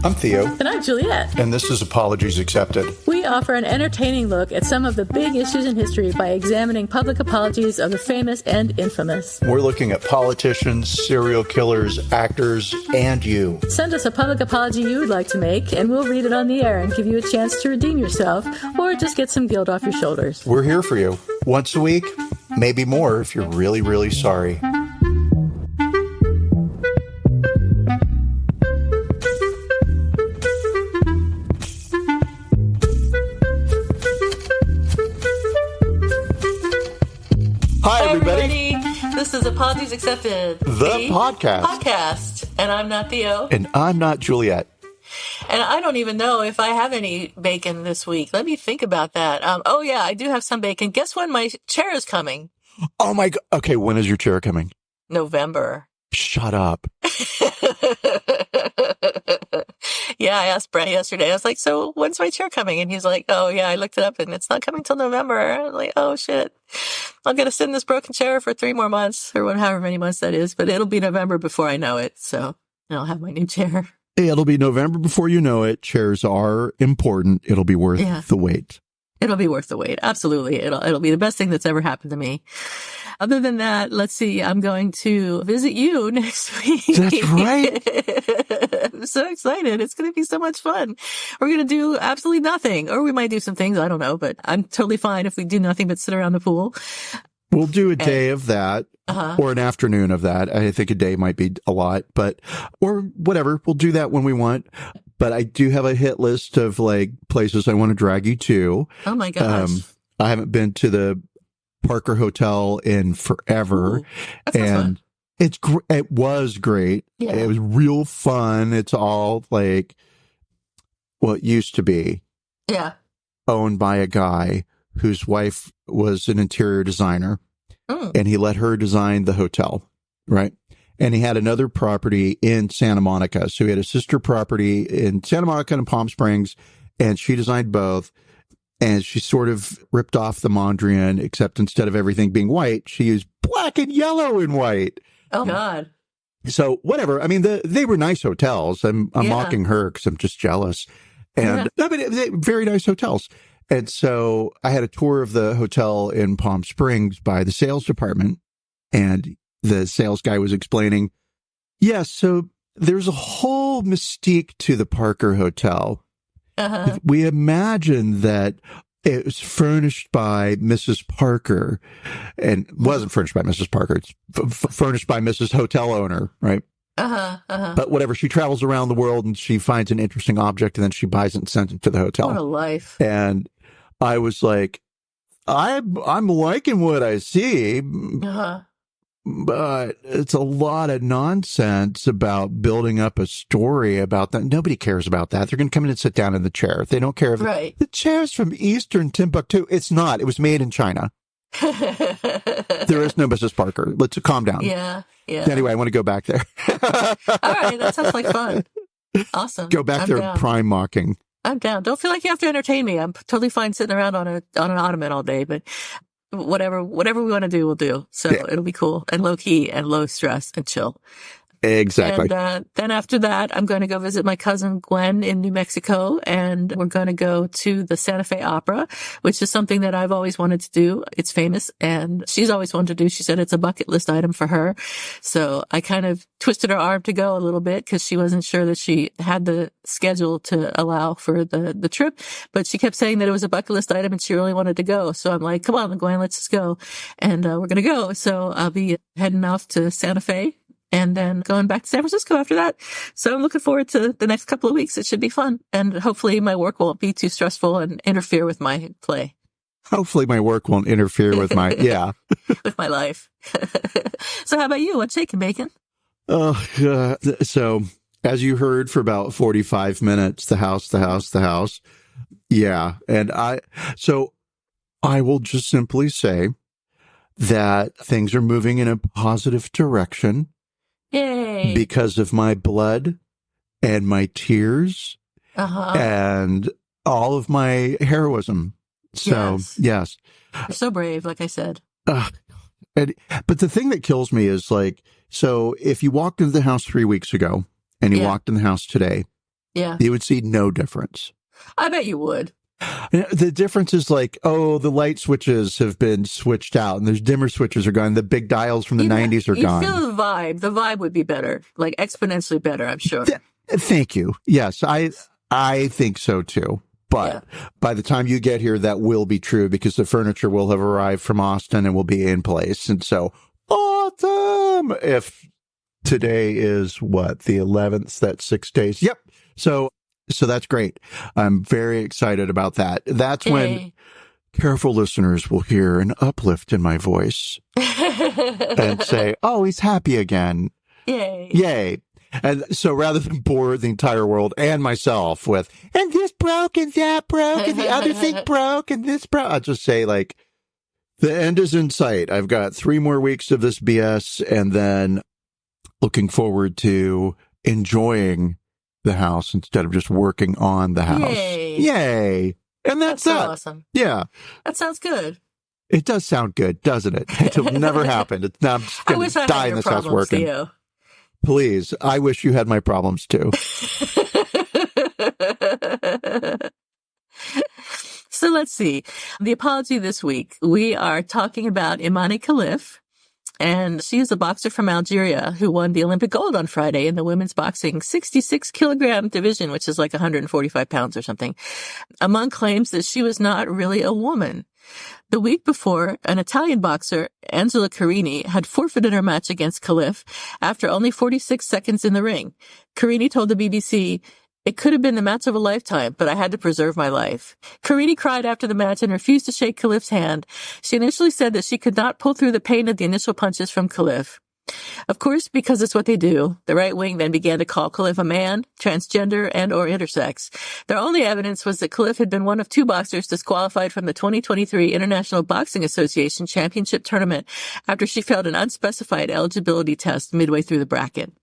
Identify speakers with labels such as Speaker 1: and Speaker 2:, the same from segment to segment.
Speaker 1: I'm Theo.
Speaker 2: And I'm Juliet.
Speaker 1: And this is Apologies Accepted.
Speaker 2: We offer an entertaining look at some of the big issues in history by examining public apologies of the famous and infamous.
Speaker 1: We're looking at politicians, serial killers, actors, and you.
Speaker 2: Send us a public apology you would like to make, and we'll read it on the air and give you a chance to redeem yourself or just get some guilt off your shoulders.
Speaker 1: We're here for you. Once a week, maybe more if you're really, really sorry. Hi, everybody.
Speaker 2: This is Apologies Accepted.
Speaker 1: The
Speaker 2: podcast. And I'm not Theo.
Speaker 1: And I'm not Juliet.
Speaker 2: And I don't even know if I have any bacon this week. Let me think about that. Oh, yeah, I do have some bacon. Guess when my chair is coming?
Speaker 1: Oh, my God. Okay, when is your chair coming?
Speaker 2: November.
Speaker 1: Shut up.
Speaker 2: Yeah, I asked Brent yesterday. I was like, so when's my chair coming? And he's like, oh, yeah, I looked it up and it's not coming till November. I was like, oh, shit. I'm going to sit in this broken chair for 3 more months or however many months that is. But it'll be November before I know it. So I'll have my new chair.
Speaker 1: It'll be November before you know it. Chairs are important. It'll be worth the wait.
Speaker 2: It'll be worth the wait. Absolutely. It'll be the best thing that's ever happened to me. Other than that, let's see. I'm going to visit you next week.
Speaker 1: That's right.
Speaker 2: I'm so excited. It's going to be so much fun. We're going to do absolutely nothing, or we might do some things. I don't know, but I'm totally fine if we do nothing but sit around the pool.
Speaker 1: We'll do a day of that or an afternoon of that. I think a day might be a lot, or whatever. We'll do that when we want. But I do have a hit list of like places I want to drag you to.
Speaker 2: Oh my gosh.
Speaker 1: I haven't been to the Parker Hotel in forever.
Speaker 2: Ooh, that sounds fun.
Speaker 1: It was great.
Speaker 2: Yeah.
Speaker 1: It was real fun. It's all like what used to be.
Speaker 2: Yeah.
Speaker 1: Owned by a guy whose wife was an interior designer, and he let her design the hotel, right? And he had another property in Santa Monica. So he had a sister property in Santa Monica and Palm Springs, and she designed both. And she sort of ripped off the Mondrian, except instead of everything being white, she used black and yellow and white.
Speaker 2: Oh, God.
Speaker 1: So whatever. I mean, they were nice hotels. I'm mocking her because I'm just jealous. And I mean, very nice hotels. And so I had a tour of the hotel in Palm Springs by the sales department. And the sales guy was explaining, so there's a whole mystique to the Parker Hotel. We imagine that it was furnished by Mrs. Parker, and wasn't furnished by Mrs. Parker. It's furnished by Mrs. Hotel Owner, right? But whatever, she travels around the world and she finds an interesting object and then she buys it and sends it to the hotel.
Speaker 2: What a life.
Speaker 1: And I was like, I'm liking what I see. But it's a lot of nonsense about building up a story about that. Nobody cares about that. They're going to come in and sit down in the chair. They don't care if the chair's from Eastern Timbuktu. It's not. It was made in China. There is no Mrs. Parker. Let's calm down.
Speaker 2: Yeah.
Speaker 1: Anyway, I want to go back there.
Speaker 2: All right. That sounds like fun. Awesome.
Speaker 1: Go back there and prime mocking.
Speaker 2: I'm down. Don't feel like you have to entertain me. I'm totally fine sitting around on an ottoman all day, but whatever we want to do, we'll do. So it'll be cool and low key and low stress and chill.
Speaker 1: Exactly.
Speaker 2: And then after that, I'm going to go visit my cousin Gwen in New Mexico, and we're going to go to the Santa Fe Opera, which is something that I've always wanted to do. It's famous, and she's always wanted to do. She said it's a bucket list item for her. So I kind of twisted her arm to go a little bit because she wasn't sure that she had the schedule to allow for the trip, but she kept saying that it was a bucket list item and she really wanted to go. So I'm like, come on, Gwen, let's just go. And we're going to go. So I'll be heading off to Santa Fe and then going back to San Francisco after that. So I'm looking forward to the next couple of weeks. It should be fun. And hopefully my work won't be too stressful and interfere with my play.
Speaker 1: Hopefully my work won't interfere with my,
Speaker 2: with my life. So how about you? What's shaking, Bacon?
Speaker 1: So as you heard for about 45 minutes, the house. Yeah. And I will just simply say that things are moving in a positive direction.
Speaker 2: Yay.
Speaker 1: Because of my blood and my tears and all of my heroism. So, yes.
Speaker 2: You're so brave, like I said.
Speaker 1: But the thing that kills me is like, so if you walked into the house 3 weeks ago and you walked in the house today,
Speaker 2: Yeah.
Speaker 1: You would see no difference.
Speaker 2: I bet you would.
Speaker 1: The difference is like, oh, the light switches have been switched out and there's dimmer switches are gone. The big dials from the 90s are gone.
Speaker 2: You feel the vibe. The vibe would be better, like exponentially better, I'm sure.
Speaker 1: Thank you. Yes, I think so too. But by the time you get here, that will be true because the furniture will have arrived from Austin and will be in place. And so, awesome. If today is what, the 11th, that's 6 days. Yep. So that's great. I'm very excited about that. That's when careful listeners will hear an uplift in my voice and say, oh, he's happy again.
Speaker 2: Yay.
Speaker 1: Yay. And so rather than bore the entire world and myself with, and this broke and that broke and the other thing broke and this broke, I'll just say like, the end is in sight. I've got 3 more weeks of this BS and then looking forward to enjoying the house instead of just working on the house. Yay. And that's
Speaker 2: so
Speaker 1: that.
Speaker 2: Awesome.
Speaker 1: Yeah.
Speaker 2: That sounds good.
Speaker 1: It does sound good, doesn't it? It'll never happen. It's not
Speaker 2: I wish I
Speaker 1: die
Speaker 2: had
Speaker 1: in
Speaker 2: your
Speaker 1: this house
Speaker 2: problems,
Speaker 1: working.
Speaker 2: Theo.
Speaker 1: Please. I wish you had my problems too.
Speaker 2: So let's see. The apology this week, we are talking about Imane Khelif. And she is a boxer from Algeria who won the Olympic gold on Friday in the women's boxing 66 kilogram division, which is like 145 pounds or something, among claims that she was not really a woman. The week before, an Italian boxer, Angela Carini, had forfeited her match against Khelif after only 46 seconds in the ring. Carini told the BBC, "It could have been the match of a lifetime, but I had to preserve my life." Carini cried after the match and refused to shake Khelif's hand. She initially said that she could not pull through the pain of the initial punches from Khelif. Of course, because it's what they do, the right wing then began to call Khelif a man, transgender, and or intersex. Their only evidence was that Khelif had been one of 2 boxers disqualified from the 2023 International Boxing Association Championship Tournament after she failed an unspecified eligibility test midway through the bracket.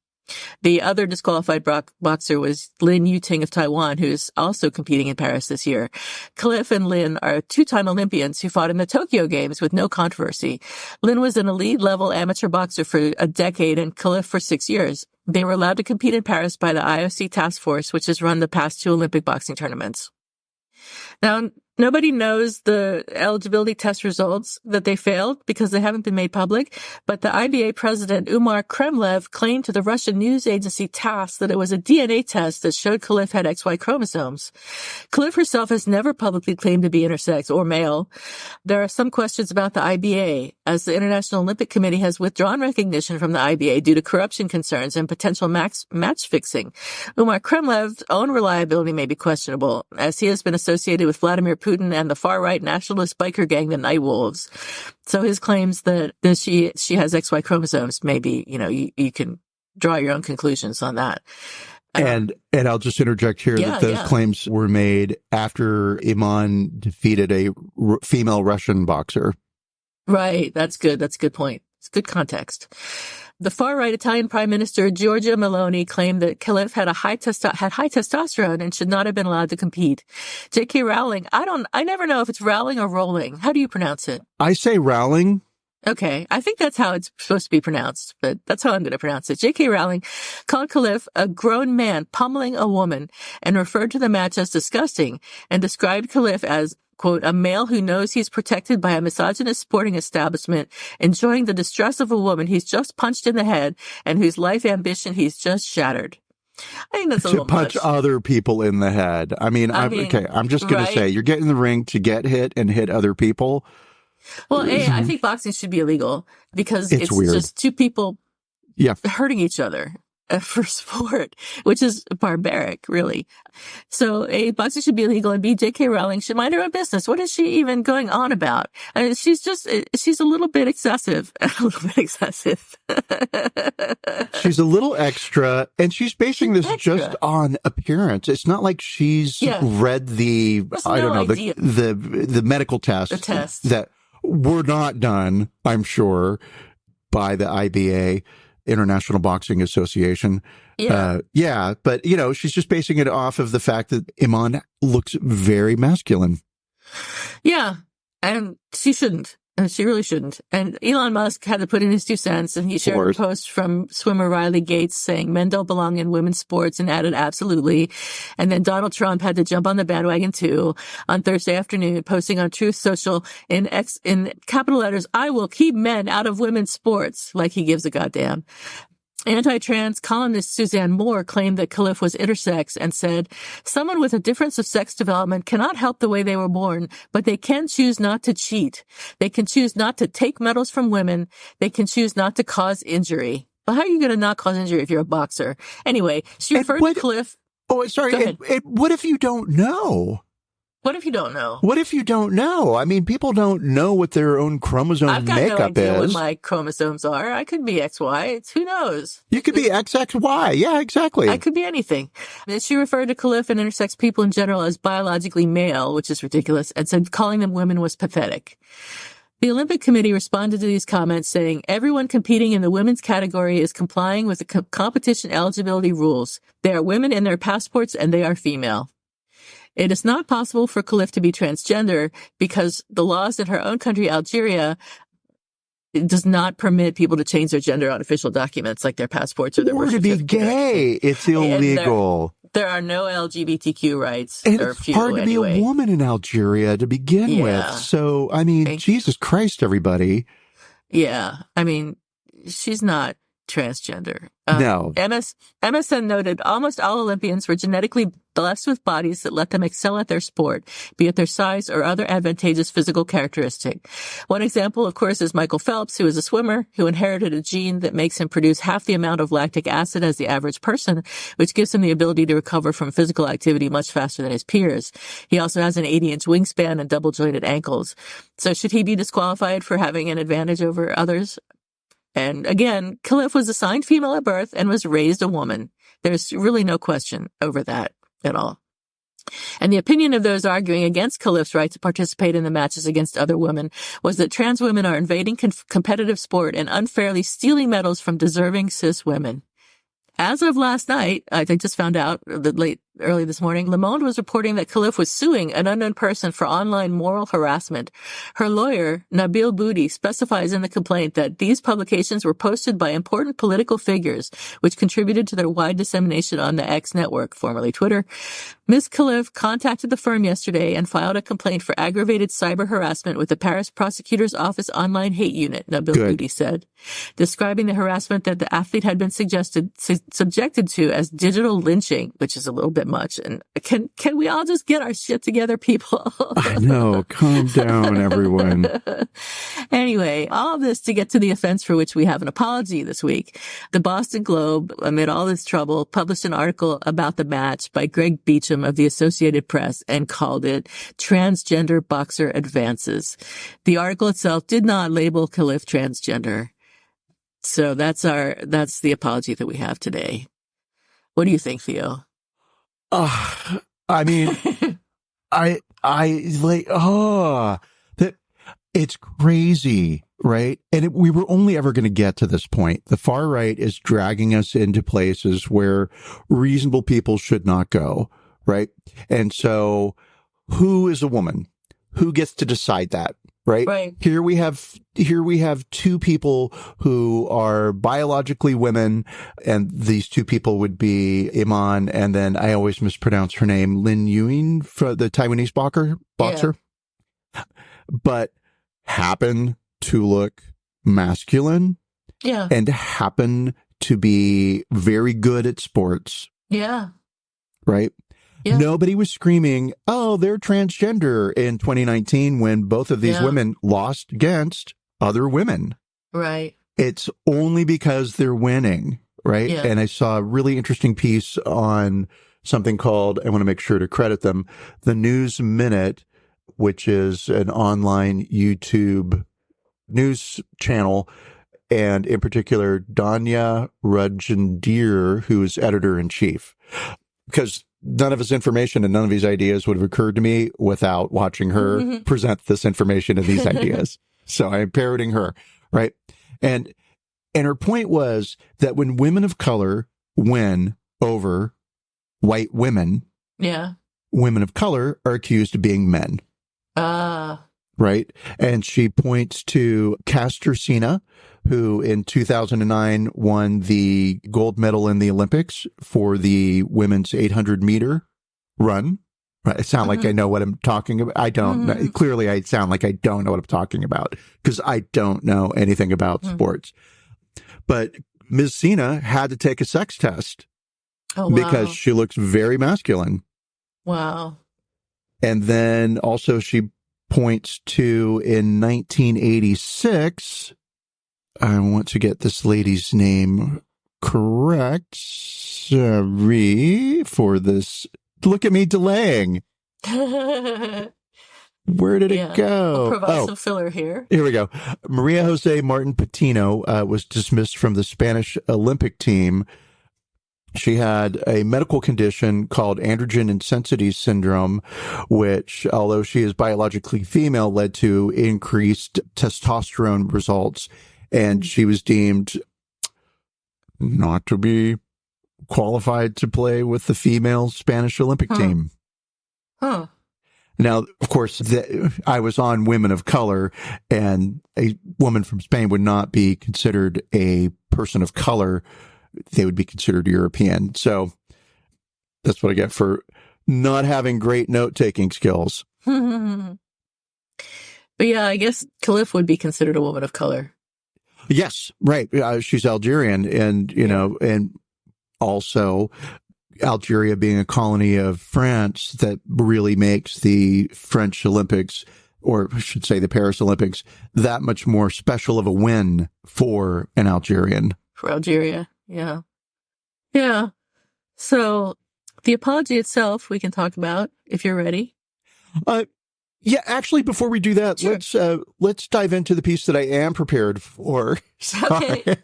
Speaker 2: The other disqualified boxer was Lin Yuting of Taiwan, who is also competing in Paris this year. Khelif and Lin are 2-time Olympians who fought in the Tokyo Games with no controversy. Lin was an elite-level amateur boxer for a decade and Khelif for 6 years. They were allowed to compete in Paris by the IOC task force, which has run the past 2 Olympic boxing tournaments. Now, nobody knows the eligibility test results that they failed because they haven't been made public, but the IBA president Umar Kremlev claimed to the Russian news agency TASS that it was a DNA test that showed Khelif had XY chromosomes. Khelif herself has never publicly claimed to be intersex or male. There are some questions about the IBA, as the International Olympic Committee has withdrawn recognition from the IBA due to corruption concerns and potential match fixing. Umar Kremlev's own reliability may be questionable, as he has been associated with Vladimir Putin and the far-right nationalist biker gang, the Night Wolves. So his claims that she has XY chromosomes, maybe, you can draw your own conclusions on that.
Speaker 1: And I'll just interject here that those claims were made after Imane defeated a female Russian boxer. Right.
Speaker 2: That's good. That's a good point. It's good context. The far-right Italian Prime Minister Giorgia Meloni claimed that Khelif had high testosterone and should not have been allowed to compete. J.K. Rowling, I never know if it's Rowling or Rowling. How do you pronounce it?
Speaker 1: I say Rowling.
Speaker 2: Okay, I think that's how it's supposed to be pronounced, but that's how I'm going to pronounce it. J.K. Rowling called Khelif a grown man pummeling a woman and referred to the match as disgusting and described Khelif as, quote, a male who knows he's protected by a misogynist sporting establishment, enjoying the distress of a woman he's just punched in the head and whose life ambition he's just shattered. I think that's a little much.
Speaker 1: To punch other people in the head. I mean, I'm just going to say, you're getting in the ring to get hit and hit other people.
Speaker 2: Well, I think boxing should be illegal because it's
Speaker 1: weird.
Speaker 2: Just 2 people hurting each other for sport, which is barbaric, really. So boxing should be illegal, and J.K. Rowling should mind her own business. What is she even going on about? I mean, she's a little bit excessive.
Speaker 1: She's a little extra, and she's basing this just on appearance. It's not like she's read the medical tests.
Speaker 2: The tests
Speaker 1: that were not done, I'm sure, by the IBA, International Boxing Association. But she's just basing it off of the fact that Imane looks very masculine.
Speaker 2: Yeah, and she shouldn't. And she really shouldn't. And Elon Musk had to put in his 2 cents, and he shared a post from swimmer Riley Gates saying men don't belong in women's sports, and added absolutely. And then Donald Trump had to jump on the bandwagon too on Thursday afternoon, posting on Truth Social in capital letters, "I will keep men out of women's sports," like he gives a goddamn. Anti-trans columnist Suzanne Moore claimed that Khelif was intersex and said, "Someone with a difference of sex development cannot help the way they were born, but they can choose not to cheat. They can choose not to take medals from women. They can choose not to cause injury." Well, how are you going to not cause injury if you're a boxer? Anyway, she referred to Khelif.
Speaker 1: Oh, sorry. What if you don't know?
Speaker 2: What if you don't know?
Speaker 1: What if you don't know? I mean, people don't know what their own chromosome makeup is.
Speaker 2: I've got no idea what my chromosomes are. I could be XY. Who knows?
Speaker 1: You could be XXY. Yeah, exactly.
Speaker 2: I could be anything. She referred to Khelif and intersex people in general as biologically male, which is ridiculous, and said calling them women was pathetic. The Olympic Committee responded to these comments saying, "Everyone competing in the women's category is complying with the competition eligibility rules. They are women in their passports and they are female. It is not possible for Khelif to be transgender because the laws in her own country, Algeria, it does not permit people to change their gender on official documents like their passports or their birth certificate.
Speaker 1: Or to be gay. It's illegal.
Speaker 2: There are no LGBTQ rights.
Speaker 1: And it's hard to be a woman in Algeria to begin with. So, I mean, Jesus Christ, everybody.
Speaker 2: Yeah. I mean, she's not transgender.
Speaker 1: No.
Speaker 2: MSN noted almost all Olympians were genetically blessed with bodies that let them excel at their sport, be it their size or other advantageous physical characteristic. One example, of course, is Michael Phelps, who is a swimmer who inherited a gene that makes him produce half the amount of lactic acid as the average person, which gives him the ability to recover from physical activity much faster than his peers. He also has an 80-inch wingspan and double-jointed ankles. So should he be disqualified for having an advantage over others? And again, Khelif was assigned female at birth and was raised a woman. There's really no question over that at all. And the opinion of those arguing against Khelif's right to participate in the matches against other women was that trans women are invading competitive sport and unfairly stealing medals from deserving cis women. As of last night, I just found out early this morning, Le Monde was reporting that Khelif was suing an unknown person for online moral harassment. Her lawyer, Nabil Boudi, specifies in the complaint that these publications were posted by important political figures, which contributed to their wide dissemination on the X network, formerly Twitter. Ms. Khelif contacted the firm yesterday and filed a complaint for aggravated cyber harassment with the Paris Prosecutor's Office Online Hate Unit, Nabil Boudi said, describing the harassment that the athlete had been subjected to as digital lynching, which is a little bit much. And can we all just get our shit together, people?
Speaker 1: I know. Calm down, everyone.
Speaker 2: Anyway, all of this to get to the offense for which we have an apology this week. The Boston Globe, amid all this trouble, published an article about the match by Greg Beecham of the Associated Press and called it Transgender Boxer Advances. The article itself did not label Khelif transgender. So that's the apology that we have today. What do you think, Theo?
Speaker 1: I mean, that it's crazy, right? And we were only ever going to get to this point. The far right is dragging us into places where reasonable people should not go, right? And so who is a woman? Who gets to decide that? Right. Here we have two people who are biologically women, and these two people would be Imane, and then I always mispronounce her name, Lin Yuing, for the Taiwanese boxer, but happen to look masculine, and happen to be very good at sports, right. Yeah. Nobody was screaming, "Oh, they're transgender" in 2019 when both of these women lost against other women. Right. It's only because they're winning, right? Yeah. And I saw a really interesting piece on something called, I want to make sure to credit them, The News Minute, which is an online YouTube news channel, and in particular, Danya Rajendra, who is editor-in-chief. Because none of his information and none of his ideas would have occurred to me without watching her present this information and these ideas. So I'm parroting her, right? And her point was that when women of color win over white women, women of color are accused of being men. right? And she points to Caster Semenya, who in 2009 won the gold medal in the Olympics for the women's 800 meter run. I sound like I know what I'm talking about. I don't know. Clearly, I sound like I don't know what I'm talking about because I don't know anything about sports. But Ms. Semenya had to take a sex test because she looks very masculine.
Speaker 2: Wow.
Speaker 1: And then also she points to in 1986, I want to get this lady's name correct. Sorry for this. Look at me delaying. Where did it go?
Speaker 2: I'll provide some filler here.
Speaker 1: Here we go. Maria Jose Martin Patino was dismissed from the Spanish Olympic team. She had a medical condition called androgen insensity syndrome, which, although she is biologically female, led to increased testosterone results. And she was deemed not to be qualified to play with the female Spanish Olympic team.
Speaker 2: Huh.
Speaker 1: Now, of course, I was on Women of Color, and a woman from Spain would not be considered a person of color. They would be considered European. So that's what I get for not having great note-taking skills.
Speaker 2: But yeah, I guess Khelif would be considered a woman of color.
Speaker 1: Yes, right. She's Algerian, and, you know, and also Algeria being a colony of France, that really makes the French Olympics, or I should say the Paris Olympics, that much more special of a win for an Algerian.
Speaker 2: For Algeria, yeah. Yeah. So the apology itself, we can talk about if you're ready.
Speaker 1: Yeah, actually, before we do that,
Speaker 2: sure.
Speaker 1: let's dive into the piece that I am prepared for. Sorry.
Speaker 2: Okay.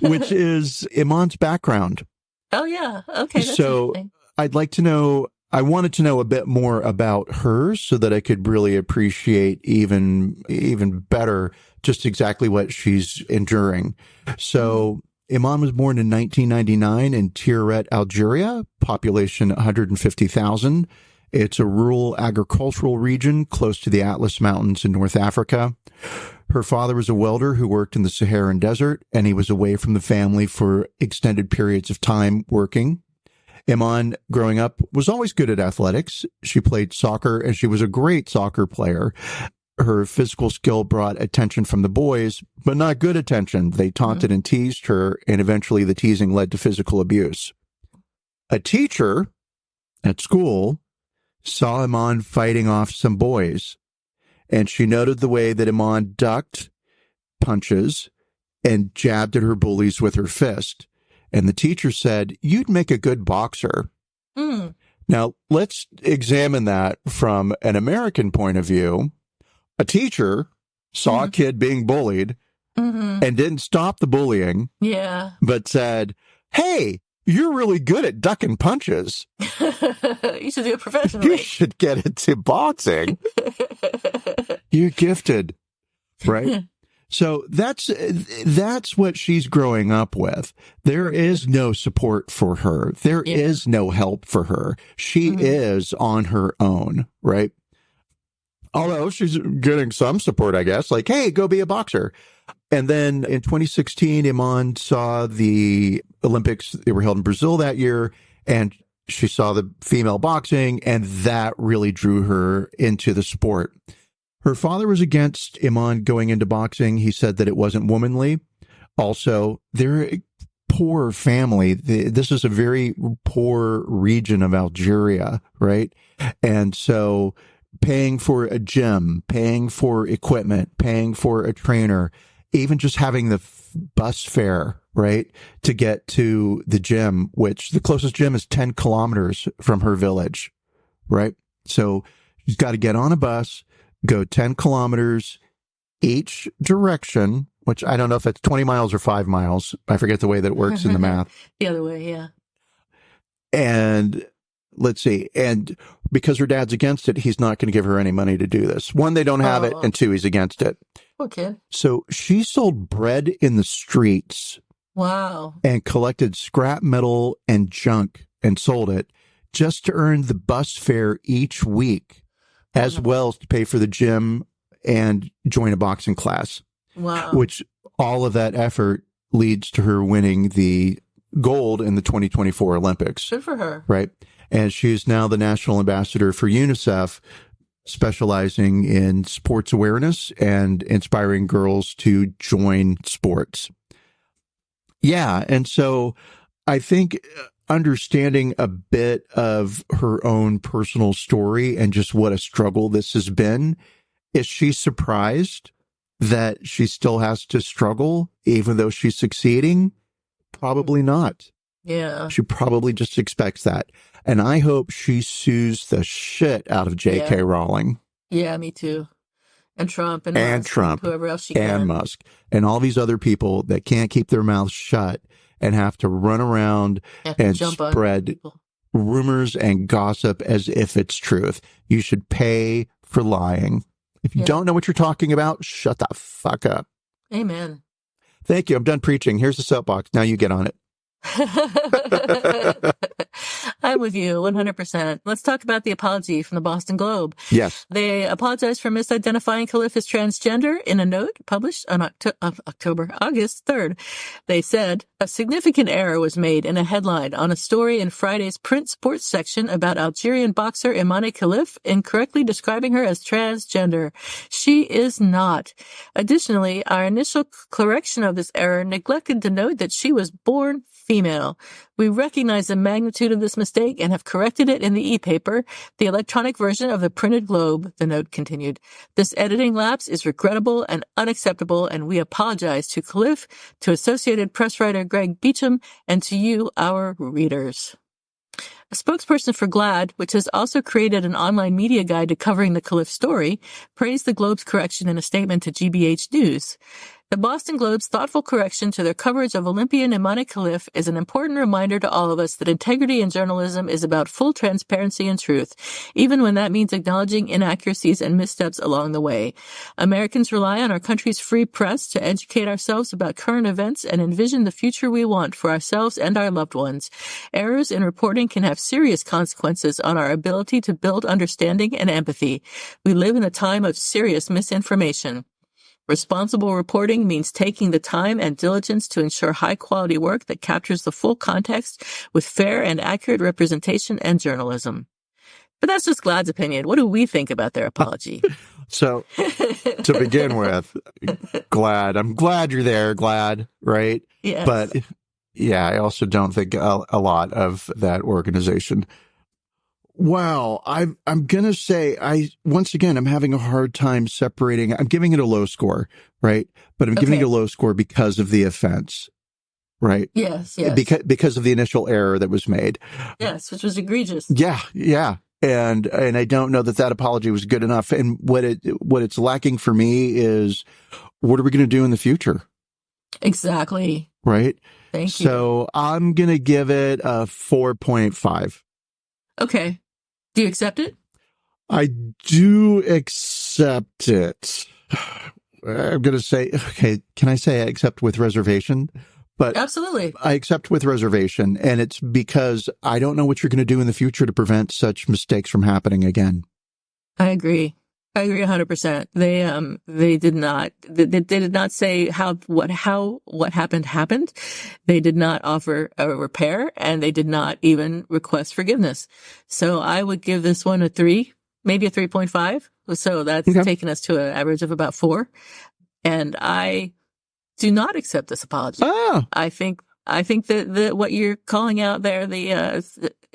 Speaker 1: Which is Imane's background.
Speaker 2: Oh, yeah. Okay. That's
Speaker 1: so I'd like to know, I wanted to know a bit more about her so that I could really appreciate even better just exactly what she's enduring. So Imane was born in 1999 in Triad, Algeria, population 150,000. It's a rural agricultural region close to the Atlas Mountains in North Africa. Her father was a welder who worked in the Saharan desert, and he was away from the family for extended periods of time working. Imane, growing up, was always good at athletics. She played soccer, and she was a great soccer player. Her physical skill brought attention from the boys, but not good attention. They taunted and teased her, and eventually the teasing led to physical abuse. A teacher at school saw Imane fighting off some boys, and she noted the way that Imane ducked punches and jabbed at her bullies with her fist. And the teacher said, "You'd make a good boxer." Now, let's examine that from an American point of view. A teacher saw a kid being bullied and didn't stop the bullying, but said, "Hey, you're really good at ducking punches.
Speaker 2: You should do it professionally.
Speaker 1: You should get into boxing. You're gifted." Right? So that's what she's growing up with. There is no support for her. There is no help for her. She is on her own, right? Although she's getting some support, I guess, like, hey, go be a boxer. And then in 2016, Imane saw the Olympics. They were held in Brazil that year, and she saw the female boxing, and that really drew her into the sport. Her father was against Imane going into boxing. He said that it wasn't womanly. Also, they're a poor family. This is a very poor region of Algeria, right? And so paying for a gym, paying for equipment, paying for a trainer, even just having the bus fare, right, to get to the gym, which the closest gym is 10 kilometers from her village, right? So she's got to get on a bus, go 10 kilometers each direction, which I don't know if it's 20 miles or 5 miles. I forget the way that it works in the math.
Speaker 2: The other way, yeah.
Speaker 1: And let's see. And because her dad's against it, he's not going to give her any money to do this. One, they don't have it. And two, he's against it.
Speaker 2: Okay.
Speaker 1: So she sold bread in the streets.
Speaker 2: Wow.
Speaker 1: And collected scrap metal and junk and sold it just to earn the bus fare each week, as well as to pay for the gym and join a boxing class.
Speaker 2: Wow.
Speaker 1: Which all of that effort leads to her winning the gold in the 2024 Olympics.
Speaker 2: Good for her.
Speaker 1: Right. And she's now the national ambassador for UNICEF, specializing in sports awareness and inspiring girls to join sports. Yeah. And so I think understanding a bit of her own personal story and just what a struggle this has been, is she surprised that she still has to struggle even though she's succeeding? Probably not.
Speaker 2: Yeah.
Speaker 1: She probably just expects that. And I hope she sues the shit out of J.K. Rowling.
Speaker 2: Yeah, me too. And Trump and Musk,
Speaker 1: Trump,
Speaker 2: and whoever else she can.
Speaker 1: And Musk. And all these other people that can't keep their mouths shut and have to run around and spread rumors and gossip as if it's truth. You should pay for lying. If you don't know what you're talking about, shut the fuck up.
Speaker 2: Amen.
Speaker 1: Thank you. I'm done preaching. Here's the soapbox. Now you get on it.
Speaker 2: I'm with you 100%. Let's talk about the apology from the Boston Globe.
Speaker 1: Yes.
Speaker 2: They apologized for misidentifying Khelif as transgender in a note published on August 3rd. They said a significant error was made in a headline on a story in Friday's print sports section about Algerian boxer Imane Khelif, incorrectly describing her as transgender. She is not. Additionally, our initial correction of this error neglected to note that she was born female. We recognize the magnitude of this mistake and have corrected it in the e-paper, the electronic version of the printed Globe, the note continued. This editing lapse is regrettable and unacceptable, and we apologize to Khelif, to Associated Press writer Greg Beecham, and to you, our readers. A spokesperson for GLAAD, which has also created an online media guide to covering the Khelif story, praised the Globe's correction in a statement to GBH News. The Boston Globe's thoughtful correction to their coverage of Olympian Imane Khelif is an important reminder to all of us that integrity in journalism is about full transparency and truth, even when that means acknowledging inaccuracies and missteps along the way. Americans rely on our country's free press to educate ourselves about current events and envision the future we want for ourselves and our loved ones. Errors in reporting can have serious consequences on our ability to build understanding and empathy. We live in a time of serious misinformation. Responsible reporting means taking the time and diligence to ensure high-quality work that captures the full context with fair and accurate representation and journalism. But that's just GLAAD's opinion. What do we think about their apology?
Speaker 1: So, to begin with, GLAAD. I'm glad you're there, GLAAD, right?
Speaker 2: Yes.
Speaker 1: But, yeah, I also don't think a lot of that organization. Wow, I'm going to say I'm having a hard time separating. I'm giving it a low score, right? But I'm giving it a low score because of the offense, right?
Speaker 2: Yes.
Speaker 1: Because of the initial error that was made.
Speaker 2: Yes, which was egregious.
Speaker 1: Yeah. And I don't know that apology was good enough. And what it's lacking for me is, what are we going to do in the future?
Speaker 2: Exactly.
Speaker 1: Right?
Speaker 2: Thank you.
Speaker 1: So I'm going to give it a 4.5.
Speaker 2: Okay. Do you accept it?
Speaker 1: I do accept it. I'm going to say, okay, can I say I accept with reservation? But
Speaker 2: absolutely. I
Speaker 1: accept with reservation. And it's because I don't know what you're going to do in the future to prevent such mistakes from happening again.
Speaker 2: I agree 100%. They did not say what happened. They did not offer a repair, and they did not even request forgiveness. So I would give this one a 3, maybe a 3.5. So that's taken us to an average of about 4. And I do not accept this apology. I think that what you're calling out there,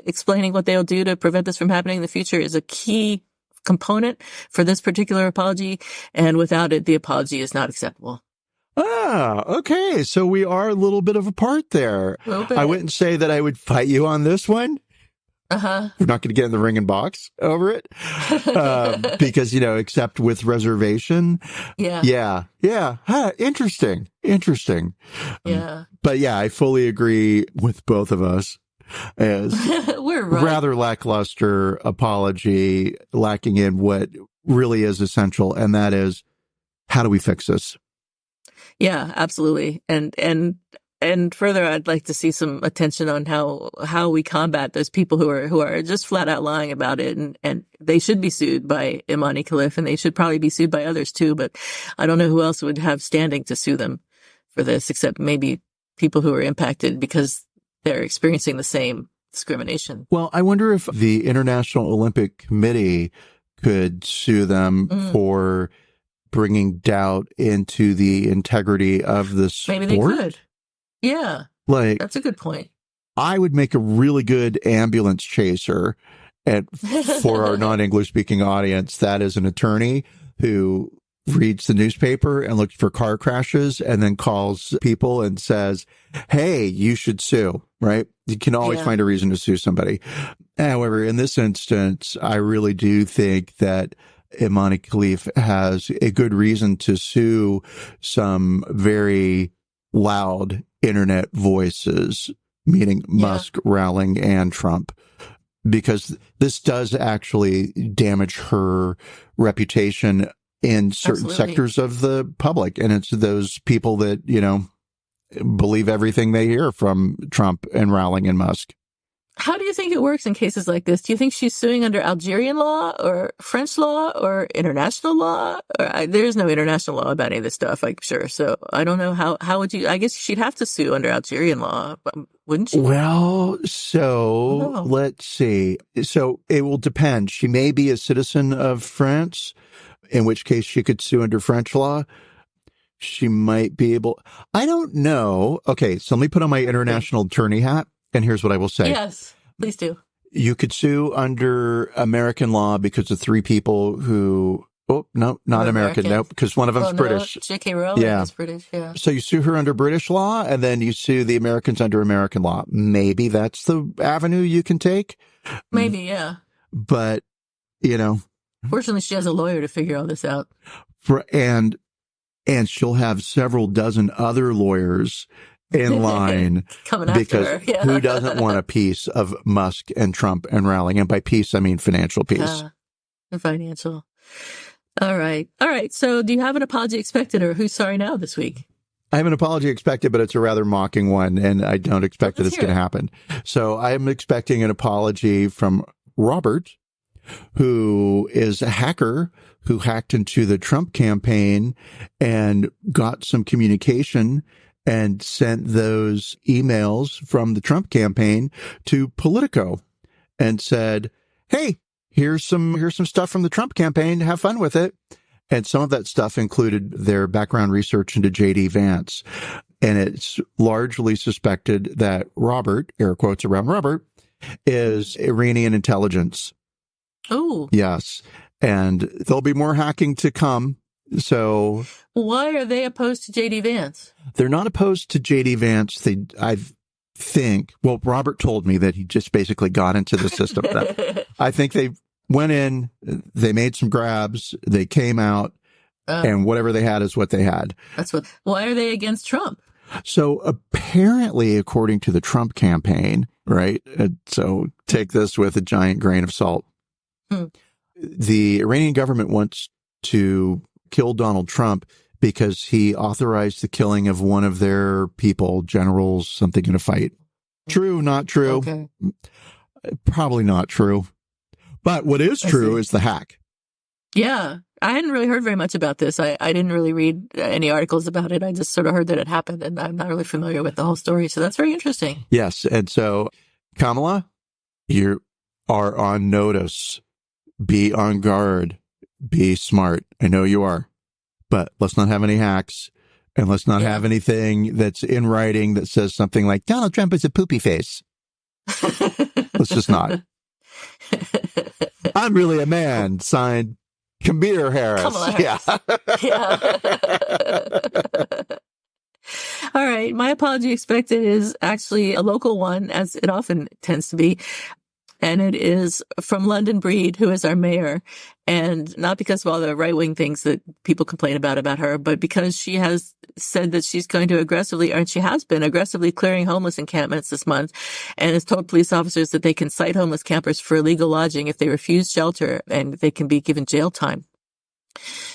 Speaker 2: explaining what they'll do to prevent this from happening in the future, is a key component for this particular apology, and without it, the apology is not acceptable.
Speaker 1: Okay. So we are a little bit of apart there. I wouldn't say that I would fight you on this one. We're not going to get in the ring and box over it. Because, accept with reservation. Yeah. Interesting.
Speaker 2: Yeah.
Speaker 1: But yeah, I fully agree with both of us. As
Speaker 2: we're right.
Speaker 1: Rather lackluster apology, lacking in what really is essential, and that is, how do we fix this?
Speaker 2: Yeah, absolutely. And And further, I'd like to see some attention on how we combat those people who are just flat out lying about it. And they should be sued by Imane Khelif, and they should probably be sued by others too. But I don't know who else would have standing to sue them for this, except maybe people who are impacted because they're experiencing the same discrimination.
Speaker 1: Well, I wonder if the International Olympic Committee could sue them for bringing doubt into the integrity of the sport.
Speaker 2: Maybe they could. Yeah.
Speaker 1: Like,
Speaker 2: that's a good point.
Speaker 1: I would make a really good ambulance chaser. And for our non-English speaking audience, that is an attorney who reads the newspaper and looks for car crashes and then calls people and says, hey, you should sue, right? You can always find a reason to sue somebody. However, in this instance, I really do think that Imane Khelif has a good reason to sue some very loud internet voices, meaning Musk, Rowling, and Trump, because this does actually damage her reputation in certain sectors of the public. And it's those people that, believe everything they hear from Trump and Rowling and Musk.
Speaker 2: How do you think it works in cases like this? Do you think she's suing under Algerian law or French law or international law? There's no international law about any of this stuff, I'm sure. So I don't know how would you, I guess she'd have to sue under Algerian law, wouldn't she?
Speaker 1: Well, so let's see. So it will depend. She may be a citizen of France, in which case she could sue under French law. She might be able, I don't know. Okay, so let me put on my international attorney hat. And here's what I will say.
Speaker 2: Yes, please do.
Speaker 1: You could sue under American law because of three people who, not American. No, because one of them's British.
Speaker 2: J.K. Rowling is British, yeah.
Speaker 1: So you sue her under British law, and then you sue the Americans under American law. Maybe that's the avenue you can take.
Speaker 2: Maybe, yeah.
Speaker 1: But,
Speaker 2: Fortunately, she has a lawyer to figure all this out.
Speaker 1: And she'll have several dozen other lawyers in line
Speaker 2: coming after
Speaker 1: because
Speaker 2: her. Yeah.
Speaker 1: Who doesn't want a piece of Musk and Trump and Rowling? And by piece, I mean financial piece.
Speaker 2: Financial. All right. So do you have an apology expected, or who's sorry now this week?
Speaker 1: I have an apology expected, but it's a rather mocking one, and I don't expect that it's going to happen. So I am expecting an apology from Robert, who is a hacker who hacked into the Trump campaign and got some communication and sent those emails from the Trump campaign to Politico and said, hey, here's some stuff from the Trump campaign. Have fun with it. And some of that stuff included their background research into J.D. Vance. And it's largely suspected that Robert, air quotes around Robert, is Iranian intelligence.
Speaker 2: Oh.
Speaker 1: Yes. And there'll be more hacking to come. So
Speaker 2: why are they opposed to J.D. Vance?
Speaker 1: They're not opposed to J.D. Vance. Robert told me that he just basically got into the system. I think they went in, they made some grabs, they came out, and whatever they had is what they had.
Speaker 2: Why are they against Trump?
Speaker 1: So apparently, according to the Trump campaign, right? So take this with a giant grain of salt. The Iranian government wants to kill Donald Trump because he authorized the killing of one of their people, generals, something in a fight. True, not true?
Speaker 2: Okay.
Speaker 1: Probably not true. But what is true is the hack.
Speaker 2: Yeah. I hadn't really heard very much about this. I didn't really read any articles about it. I just sort of heard that it happened, and I'm not really familiar with the whole story. So that's very interesting.
Speaker 1: Yes. And so, Kamala, you are on notice. Be on guard. Be smart. I know you are. But let's not have any hacks, and let's not have anything that's in writing that says something like, Donald Trump is a poopy face. Let's just not. I'm really a man, signed Kamala Harris.
Speaker 2: Kamala Harris. Yeah. All right. My apology expected is actually a local one, as it often tends to be. And it is from London Breed, who is our mayor. And not because of all the right-wing things that people complain about her, but because she has said that she's going to aggressively, or she has been aggressively clearing homeless encampments this month, and has told police officers that they can cite homeless campers for illegal lodging if they refuse shelter, and they can be given jail time.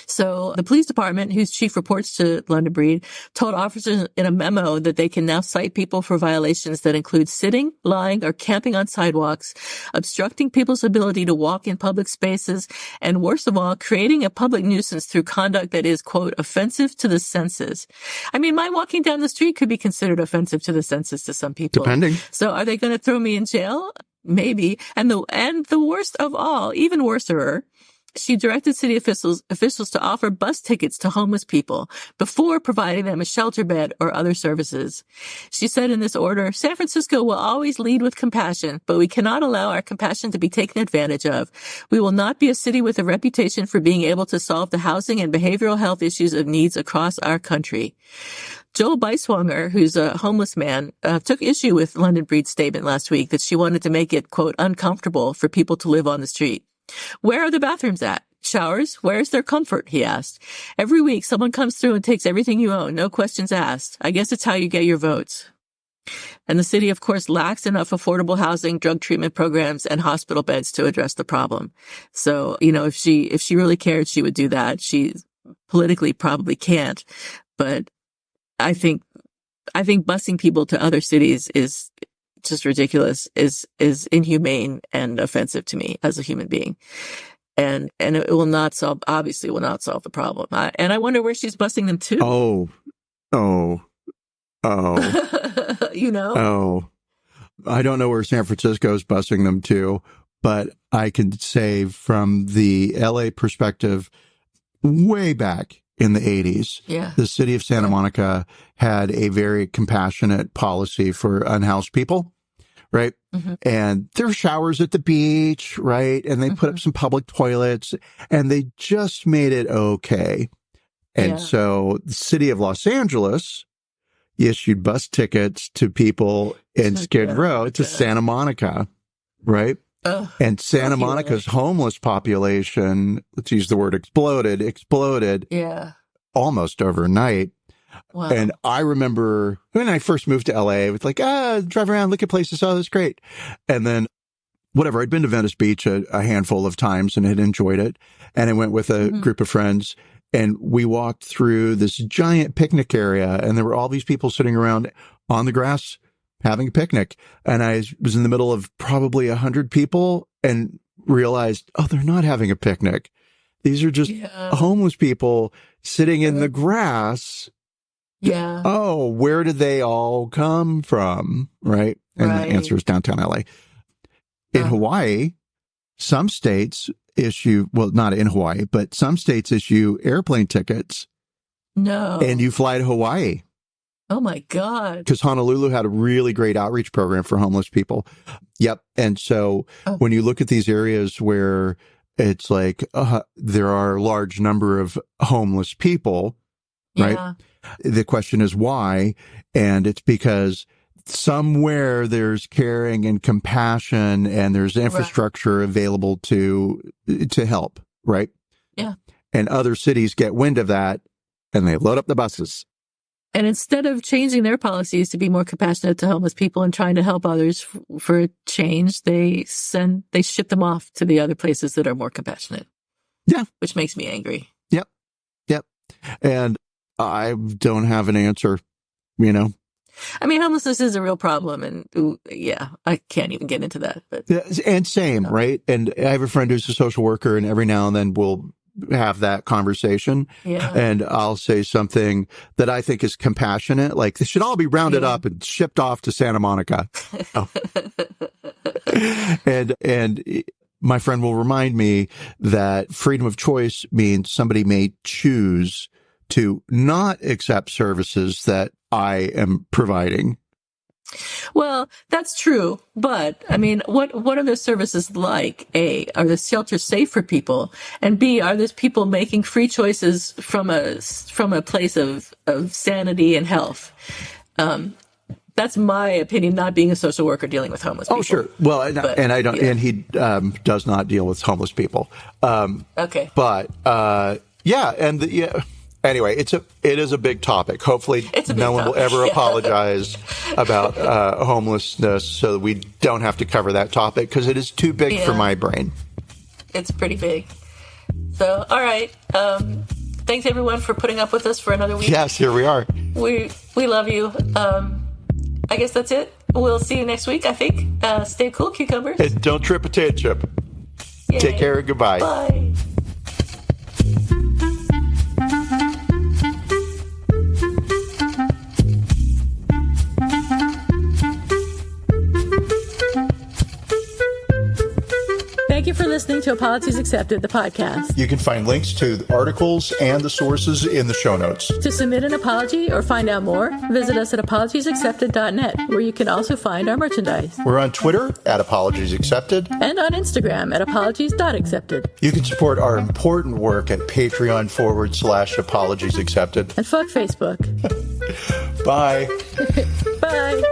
Speaker 2: So the police department, whose chief reports to London Breed, told officers in a memo that they can now cite people for violations that include sitting, lying, or camping on sidewalks, obstructing people's ability to walk in public spaces, and worst of all, creating a public nuisance through conduct that is, quote, offensive to the senses. I mean, my walking down the street could be considered offensive to the senses to some people.
Speaker 1: Depending.
Speaker 2: So are they going to throw me in jail? Maybe. And the worst of all, even worser, she directed city officials to offer bus tickets to homeless people before providing them a shelter bed or other services. She said in this order, San Francisco will always lead with compassion, but we cannot allow our compassion to be taken advantage of. We will not be a city with a reputation for being able to solve the housing and behavioral health issues of needs across our country. Joel Beiswanger, who's a homeless man, took issue with London Breed's statement last week that she wanted to make it, quote, uncomfortable for people to live on the street. Where are the bathrooms at? Showers? Where's their comfort? He asked. Every week, someone comes through and takes everything you own. No questions asked. I guess it's how you get your votes. And the city, of course, lacks enough affordable housing, drug treatment programs, and hospital beds to address the problem. So, if she really cared, she would do that. She politically probably can't. But I think busing people to other cities is just ridiculous, is inhumane and offensive to me as a human being. And it will not solve the problem. And I wonder where she's busing them to.
Speaker 1: Oh.
Speaker 2: Oh.
Speaker 1: I don't know where San Francisco is busing them to, but I can say from the LA perspective, way back in the 80s, the city of Santa Monica had a very compassionate policy for unhoused people. Right. Mm-hmm. And there were showers at the beach. Right. And they put up some public toilets and they just made it okay. And so the city of Los Angeles issued bus tickets to people in Skid Row to Santa Monica. Right. And Santa Monica's homeless population, let's use the word exploded.
Speaker 2: Yeah.
Speaker 1: Almost overnight.
Speaker 2: Wow.
Speaker 1: And I remember when I first moved to LA, it was like, drive around, look at places. Oh, that's great. And then whatever, I'd been to Venice Beach a handful of times and had enjoyed it. And I went with a group of friends and we walked through this giant picnic area and there were all these people sitting around on the grass having a picnic. And I was in the middle of probably 100 people and realized, they're not having a picnic. These are just homeless people sitting in the grass.
Speaker 2: Yeah.
Speaker 1: Oh, where did they all come from? Right. And the answer is downtown LA. In Hawaii, some states issue, well, not in Hawaii, but some states issue airplane tickets.
Speaker 2: No.
Speaker 1: And you fly to Hawaii.
Speaker 2: Oh my God.
Speaker 1: Because Honolulu had a really great outreach program for homeless people. Yep. And so when you look at these areas where it's like there are a large number of homeless people, right? Yeah. The question is why? And it's because somewhere there's caring and compassion and there's infrastructure available to help, right?
Speaker 2: Yeah.
Speaker 1: And other cities get wind of that and they load up the buses.
Speaker 2: And instead of changing their policies to be more compassionate to homeless people and trying to help others for change, they ship them off to the other places that are more compassionate.
Speaker 1: Yeah.
Speaker 2: Which makes me angry.
Speaker 1: Yep. And I don't have an answer,
Speaker 2: I mean, homelessness is a real problem. And I can't even get into that. But
Speaker 1: and same, right? And I have a friend who's a social worker and every now and then we'll have that conversation. Yeah. And I'll say something that I think is compassionate, like they should all be rounded up and shipped off to Santa Monica. And my friend will remind me that freedom of choice means somebody may choose to not accept services that I am providing.
Speaker 2: Well, that's true. But I mean, what are those services like? A, are the shelters safe for people? And B, are those people making free choices from a place of sanity and health? That's my opinion, not being a social worker dealing with homeless people.
Speaker 1: Oh, sure. Well, and he does not deal with homeless people.
Speaker 2: Okay.
Speaker 1: But, anyway, it is a big topic. Hopefully no one will ever apologize about homelessness so that we don't have to cover that topic because it is too big for my brain.
Speaker 2: It's pretty big. So, all right. Thanks everyone for putting up with us for another week.
Speaker 1: Yes, here we are.
Speaker 2: We love you. I guess that's it. We'll see you next week, I think. Stay cool, cucumbers.
Speaker 1: And don't trip potato chip.
Speaker 2: Yay.
Speaker 1: Take care and goodbye.
Speaker 2: Bye. Thank you for listening to Apologies Accepted, the podcast.
Speaker 1: You can find links to the articles and the sources in the show notes.
Speaker 2: To submit an apology or find out more, visit us at apologiesaccepted.net, where you can also find our merchandise.
Speaker 1: We're on Twitter at Apologies Accepted.
Speaker 2: And on Instagram at apologies.accepted.
Speaker 1: You can support our important work at Patreon.com/Apologies Accepted.
Speaker 2: And fuck Facebook.
Speaker 1: Bye.
Speaker 2: Bye.